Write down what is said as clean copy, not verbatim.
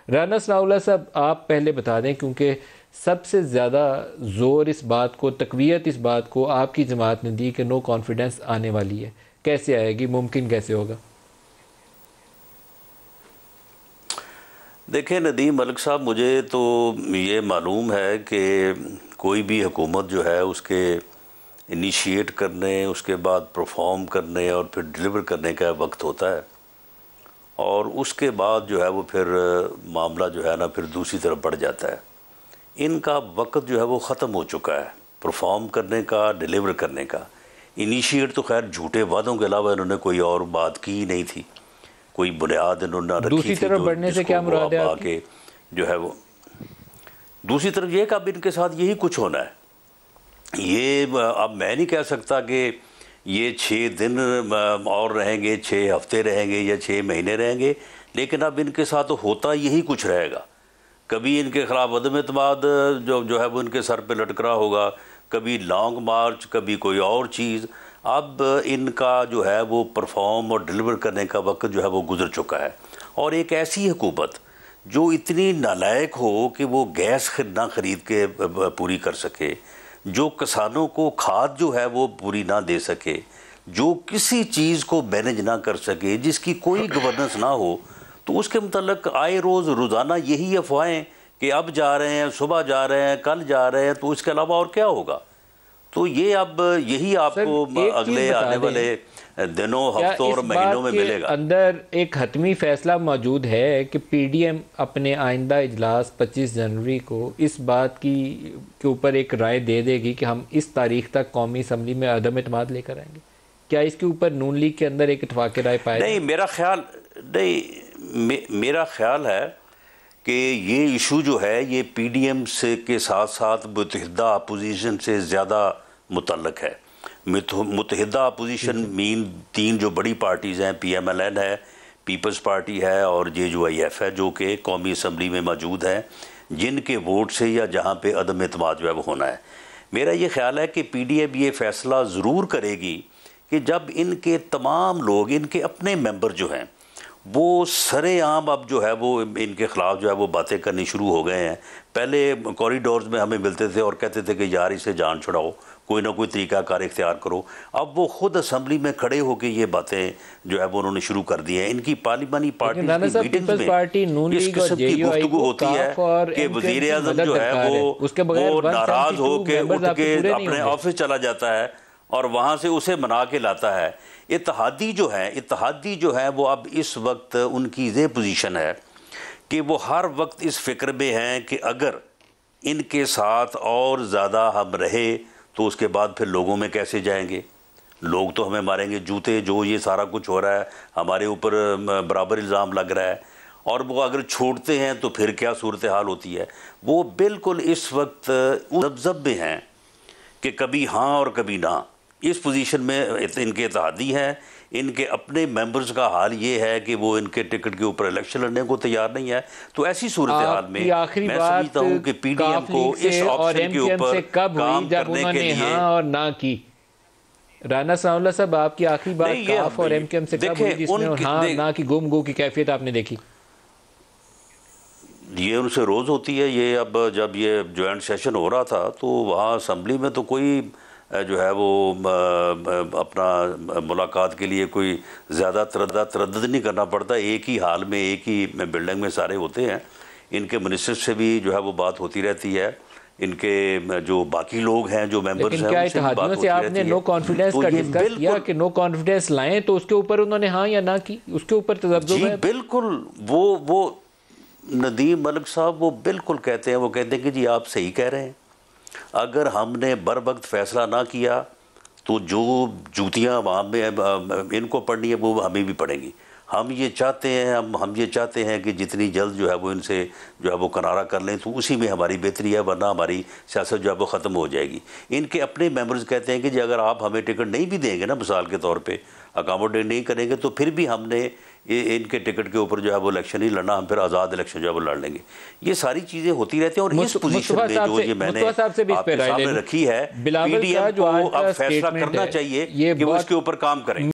राना सनाउल्लाह साहब, आप पहले बता दें, क्योंकि सबसे ज़्यादा ज़ोर इस बात को, तकवीयत इस बात को आपकी जमात ने दी कि नो कॉन्फिडेंस आने वाली है। कैसे आएगी, मुमकिन कैसे होगा? देखिए नदीम मलिक साहब, मुझे तो ये मालूम है कि कोई भी हुकूमत जो है उसके इनिशिएट करने, उसके बाद परफॉर्म करने और फिर डिलीवर करने का वक्त होता है, और उसके बाद जो है वो फिर मामला जो है ना फिर दूसरी तरफ बढ़ जाता है। इनका वक्त जो है वो ख़त्म हो चुका है परफॉर्म करने का, डिलीवर करने का। इनिशिएट तो खैर झूठे वादों के अलावा इन्होंने कोई और बात की ही नहीं थी, कोई बुनियाद इन्होंने रखी दूसरी थी तरफ जो बढ़ने से जिसको क्या वो मुराद अब है आके जो है वो दूसरी तरफ ये कि अब इनके साथ यही कुछ होना है। ये अब मैं नहीं कह सकता कि ये 6 दिन और रहेंगे, 6 हफ्ते रहेंगे या 6 महीने रहेंगे, लेकिन अब इनके साथ तो होता यही कुछ रहेगा। कभी इनके ख़िलाफ़ अदम एतमाद जो है वो इनके सर पे लटक रहा होगा, कभी लॉन्ग मार्च, कभी कोई और चीज़। अब इनका जो है वो परफॉर्म और डिलीवर करने का वक्त जो है वो गुजर चुका है। और एक ऐसी हुकूमत जो इतनी नालायक हो कि वो गैस ना ख़रीद के पूरी कर सके, जो किसानों को खाद जो है वो पूरी ना दे सके, जो किसी चीज़ को मैनेज ना कर सके, जिसकी कोई गवर्नेंस ना हो, तो उसके मतलब आए रोज़ रोज़ाना यही अफवाहें कि अब जा रहे हैं, सुबह जा रहे हैं, कल जा रहे हैं, तो इसके अलावा और क्या होगा? तो ये अब यही आपको अगले आने वाले दिनों, हफ्तों और महीनों में मिलेगा। अंदर एक हतमी फैसला मौजूद है कि पीडीएम अपने आइंदा इजलास 25 जनवरी को इस बात के ऊपर एक राय दे देगी कि हम इस तारीख तक कौमी असम्बली में अदम एतमाद लेकर आएंगे। क्या इसके ऊपर नून लीग के अंदर एक इत्तफाक़ राय पाएगा? नहीं, मेरा ख्याल है कि ये इशू जो है ये पीडीएम से के साथ साथ मुत्तहिदा अपोजिशन से ज़्यादा मुतल्लक है। मुत्तहिदा अपोजिशन मीन 3 जो बड़ी पार्टीज़ हैं, PMLN है, पीपल्स पार्टी है और JUIF है, जो कि कौमी असम्बली में मौजूद हैं, जिनके वोट से या जहाँ पे अदम एतमाद जो है वो होना है। मेरा ये ख़्याल है कि पीडीएम ये फ़ैसला ज़रूर करेगी कि जब इनके तमाम लोग, इनके अपने मेंबर जो हैं, वो सरेआम अब जो है वो इनके ख़िलाफ़ जो है वो बातें करनी शुरू हो गए हैं। पहले कॉरिडोर्स में हमें मिलते थे और कहते थे कि यार इसे जान छुड़ाओ, कोई ना कोई तरीक़ाकार इख्तियार करो। अब वो ख़ुद असम्बली में खड़े होकर ये बातें जो है वो उन्होंने शुरू कर दी हैं। इनकी पार्लिमानी पार्टी की मीटिंग्स में इस किस्म की गुफ्तगू होती है कि वज़ीर-ए-आज़म जो है वो नाराज़ होकर उठ के अपने ऑफिस चला जाता है और वहाँ से उसे मना के लाता है। इत्तेहादी जो है वो अब इस वक्त उनकी ये पोजीशन है कि वो हर वक्त इस फिक्र में हैं कि अगर इनके साथ और ज़्यादा हम रहे तो उसके बाद फिर लोगों में कैसे जाएंगे, लोग तो हमें मारेंगे जूते, जो ये सारा कुछ हो रहा है हमारे ऊपर बराबर इल्ज़ाम लग रहा है, और वो अगर छोड़ते हैं तो फिर क्या सूरत हाल होती है। वो बिल्कुल इस वक्त ज़ब में हैं कि कभी हाँ और कभी ना। इस पोजीशन में इनके इत्तेहादी हैं, इनके अपने मेंबर्स का हाल ये है कि वो इनके टिकट के ऊपर इलेक्शन लड़ने को तैयार नहीं है। तो ऐसी सूरत हाल में मैं समझता हूँ कि पीडीएम को इस ऑप्शन के ऊपर काम करने के लिए हाँ और ना की। राना सनाउल्लाह साहब, आपकी आखिरी बात काफ और एमकेएम से कब हुई जिसमें हाँ ना की गुम की कैफियत आपने देखी? ये उनसे रोज़ होती है। ये अब जब ये जॉइंट सेशन हो रहा था तो वहाँ असम्बली में तो कोई जो है वो अपना मुलाकात के लिए कोई ज़्यादा तरद्दुद नहीं करना पड़ता। एक ही हाल में, एक ही बिल्डिंग में सारे होते हैं। इनके मिनिस्टर से भी जो है वो बात होती रहती है, इनके जो बाकी लोग हैं, जो मेंबर्स हैं, उनसे भी बात होती रहती है। नो कॉन्फिडेंस का डिस्कस किया कि नो कॉन्फिडेंस लाएं, तो उसके ऊपर उन्होंने हाँ या ना की, उसके ऊपर तजब्जुब है? बिल्कुल। वो नदीम मलिक साहब वो बिल्कुल कहते हैं, वो कहते हैं कि जी आप सही कह रहे हैं, अगर हमने बर वक्त फ़ैसला ना किया तो जो जूतियाँ वहाँ में इनको पड़नी है वो हमें भी पड़ेंगी। हम ये चाहते हैं कि जितनी जल्द जो है वो इनसे जो है वो किनारा कर लें, तो उसी में हमारी बेहतरी है, वरना हमारी सियासत जो है वो ख़त्म हो जाएगी। इनके अपने मेंबर्स कहते हैं कि जी अगर आप हमें टिकट नहीं भी देंगे ना, मिसाल के तौर पे अकामोडेट नहीं करेंगे, तो फिर भी हमने इनके टिकट के ऊपर जो है वो इलेक्शन नहीं लड़ना, हम फिर आज़ाद इलेक्शन जो है वो लड़ लेंगे। ये सारी चीज़ें होती रहती हैं। और इस पोजीशन में जो ये मैंने आपके सामने रखी है, पीडीएम को अब फैसला करना चाहिए कि वो इसके ऊपर काम करें।